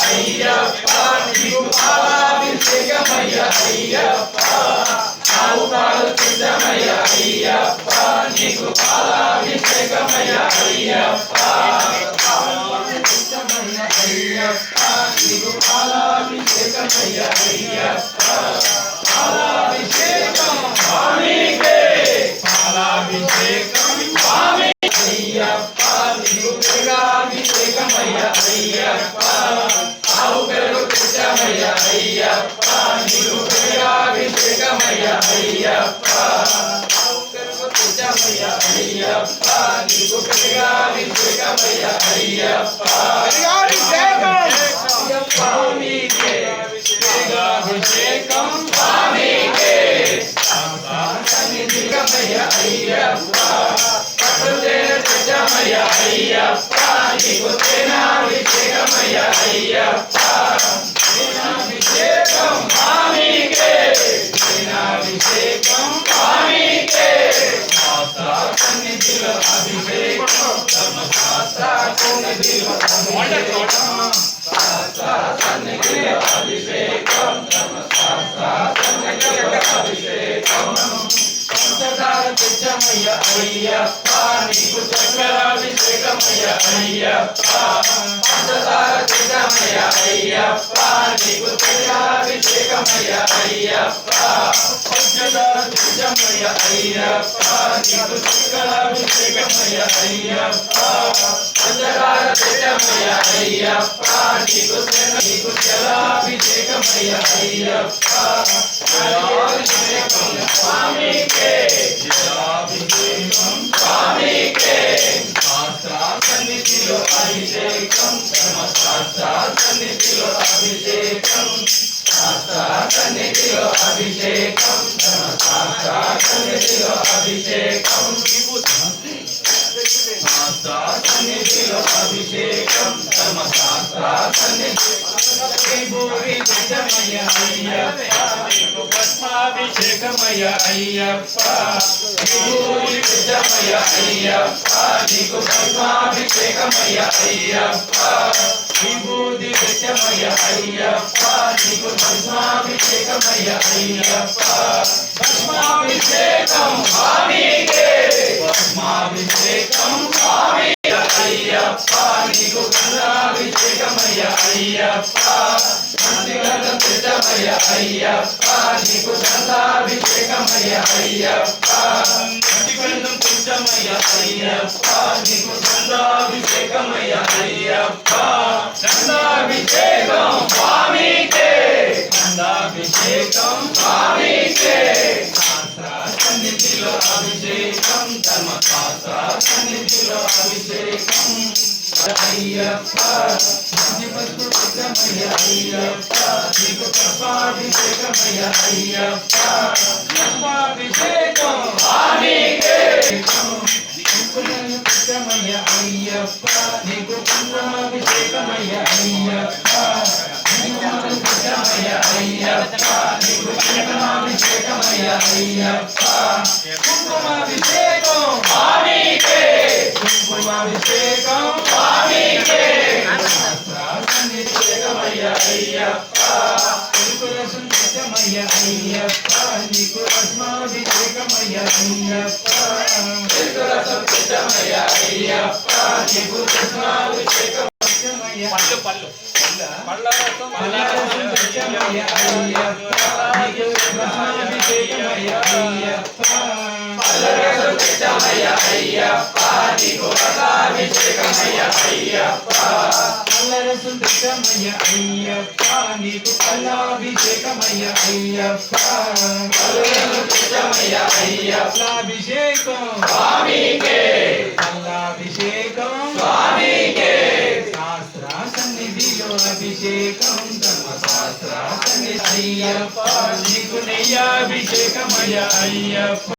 అయ్యప్ప నీకు పాలాభిషేకమయ్య అయ్యప్ప ఆవు పాలు సిద్ధమయ్య అయ్యప్ప నీకు పాలాభిషేకమయ్య అయ్యప్ప అయ్యప్ప నీకు పాలాభిషేకమయ్య అయ్యప్ప పాలాభిషేకం స్వామికే పాలాభిషేకం స్వామి అయ్యప్ప నీకు పెరుగాభిషేకమయ్య అయ్యప్ప ఆవు పెరుగు సిద్ధమయ్య అయ్యప్ప నీకు పెరుగాభిషేకమయ్య అయ్యప్ప ఆవు పెరుగు సిద్ధమయ్య అయ్యప్ప నీకు పెరుగాభిషేకమయ్య అయ్యప్ప స్వామికే పెరుగాభిషేకం స్వామికే సన్నిధికమయ్య అయ్యప్ప సిద్ధమయ్య అయ్యప్ప నీకు సేనాభిషేకమయ్య అయ్యప్ప సేనాభిషేకం స్వామికే సేనాభిషేకం స్వామికే సన్నిధిలో అభిషేకం ధర్మశాస్త్ర సన్నిధిలో సన్నిధిలో అభిషేకం ధర్మశాస్త్ర సన్నిధిలో అభిషేకం పంచదార సిద్ధమయ్య అయ్యప్ప నీకు చక్రాభిషేకమయ్య అయ్యప్ప పంచదార సిద్ధమయ్య అయ్యప్ప నీకు చక్రాభిషేకమయ్య అయ్యప్ప పంచదార సిద్ధమయ్య అయ్యప్ప నీకు చక్రాభిషేకమయ్య అయ్యప్ప పంచదార సిద్ధమయ్య అయ్యప్ప నీకు జలాభిషేకమయ్య అయ్యప్ప జలాభిషేకం స్వామికే జలాభిషేకం స్వామికే శాస్త్ర సన్నిధిలో అభిషేకం ధర్మశాస్త్ర సన్నిధిలో అభిషేకం శాస్త్ర సన్నిధిలో అభిషేకం ధర్మశాస్త్ర సన్నిధిలో అభిషేకం శాస్త్ర సన్నిధిలో అభిషేకం ధర్మశాస్త్ర సన్నిధిలో సిద్ధమయ్య అయ్యప్ప నీకు పద్మాభిషేకమయ్య అయ్యప్ప సిద్ధమయ్య అయ్యప్ప నీకు పద్మాభిషేకమయ్య అయ్యప్ప విభూతి సిద్ధమయ్య అయ్యప్ప నీకు పద్మాభిషేకమయ్య అయ్యప్ప పద్మాభిషేకం స్వామికే పద్మాభిషేకం స్వామి అయ్యప్ప నీకు గంధాభిషేకమయ్య అయ్యప్ప మందిగంధం సిద్ధమయ్య అయ్యప్ప నీకు గంధాభిషేకమయ్య అయ్యప్ప మందిగంధం సిద్ధమయ్య అయ్యప్ప నీకు గంధాభిషేకమయ్య అయ్యప్ప గంధాభిషేకం స్వామికే గంధాభిషేకం స్వామికే సన్నిధిలో అభిషేకం ధర్మశాస్త్ర సన్నిధిలో అభిషేకం అయ్యప్ప సిద్ధమయ్య అయ్యప్ప నీకు పుష్పాభిషేకమయ్య అయ్యప్ప పుష్పాభిషేకం స్వామికే సిద్ధమయ్య అయ్యప్ప నీకు కుంకుమాభిషేకమయ్య అయ్యప్ప సిద్ధమయ్య అయ్యప్ప నీకు కుంకుమాభిషేకమయ్య అయ్యప్ప కుంకుమాభిషేకం స్వామికే కుంకుమాభిషేకం స్వామికే సన్నిధికమయ్య అయ్యప్ప కుంకురసం సిద్ధమయ్య అయ్యప్ప నీకు రత్నాభిషేకమయ్య అయ్యప్ప కుంకురసం సిద్ధమయ్య అయ్యప్ప నీకు రత్నాభిషేకం పళ్ళు పళ్ళు పళ్ళరసం సిద్ధమయ్య అయ్యప్ప నీకు రత్నాభిషేకమయ్య అయ్యప్ప పళ్ళరసం సిద్ధమయ్య అయ్యప్ప నీకు రత్నాభిషేకమయ్య అయ్యప్ప పళ్ళరసం సిద్ధమయ్య అయ్యప్ప నీకు పల్లాభిషేకమయ్య అయ్యప్ప పళ్ళరసం సిద్ధమయ్య అయ్యప్ప అభిషేకం స్వామికే పల్లాభిషేకం స్వామికే శాస్త్ర సన్నిధిలో అభిషేకం ధర్మశాస్త్ర సన్నిధి అయ్యప్ప నీకు నెయ్యాభిషేకమయ్య అయ్యప్ప